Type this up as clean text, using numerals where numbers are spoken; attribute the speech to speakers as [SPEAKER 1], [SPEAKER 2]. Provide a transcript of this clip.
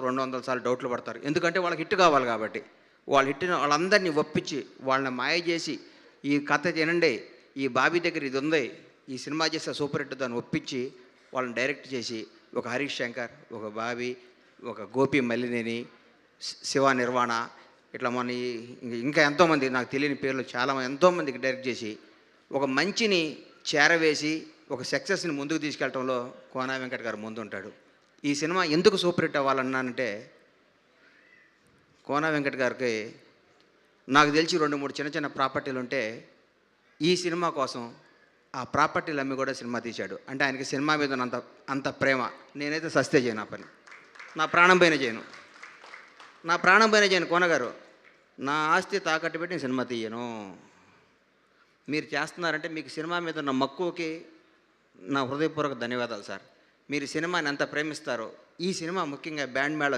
[SPEAKER 1] 200 సార్లు డౌట్లు పడతారు. ఎందుకంటే వాళ్ళకి హిట్ కావాలి కాబట్టి. వాళ్ళు హిట్టిన వాళ్ళందరినీ ఒప్పించి, వాళ్ళని మాయ చేసి, ఈ కథ వినండి, ఈ బాబీ దగ్గర ఇది ఉంది, ఈ సినిమా చేస్తే సూపర్ హిట్ దాన్ని ఒప్పించి, వాళ్ళని డైరెక్ట్ చేసి, ఒక హరీష్ శంకర్, ఒక బాబీ, ఒక గోపి మల్లినేని, శివ నిర్వాణ, ఇట్లా మన ఇంకా ఎంతోమంది నాకు తెలియని పేర్లు ఎంతోమందికి డైరెక్ట్ చేసి, ఒక మంచిని చేరవేసి, ఒక సక్సెస్ని ముందుకు తీసుకెళ్ళటంలో కోన వెంకట్ గారు ముందుంటాడు. ఈ సినిమా ఎందుకు సూపర్ హిట్ అవ్వాలన్నానంటే, కోన వెంకట్ గారికి నాకు తెలిసి 2-3 చిన్న చిన్న ప్రాపర్టీలు ఉంటే, ఈ సినిమా కోసం ఆ ప్రాపర్టీలు అమ్మి కూడా సినిమా తీశాడు. అంటే ఆయనకి సినిమా మీద అంత ప్రేమ. నేనైతే సస్తే చేయను ఆ పని. నా ప్రాణం పైన చేయను కోన గారు. నా ఆస్తి తాకట్టు పెట్టి నేను సినిమా తీయను. మీరు చేస్తున్నారంటే మీకు సినిమా మీద ఉన్న మక్కువకి నా హృదయపూర్వక ధన్యవాదాలు సార్. మీరు సినిమాని ఎంత ప్రేమిస్తారో, ఈ సినిమా ముఖ్యంగా బ్యాండ్ మేళం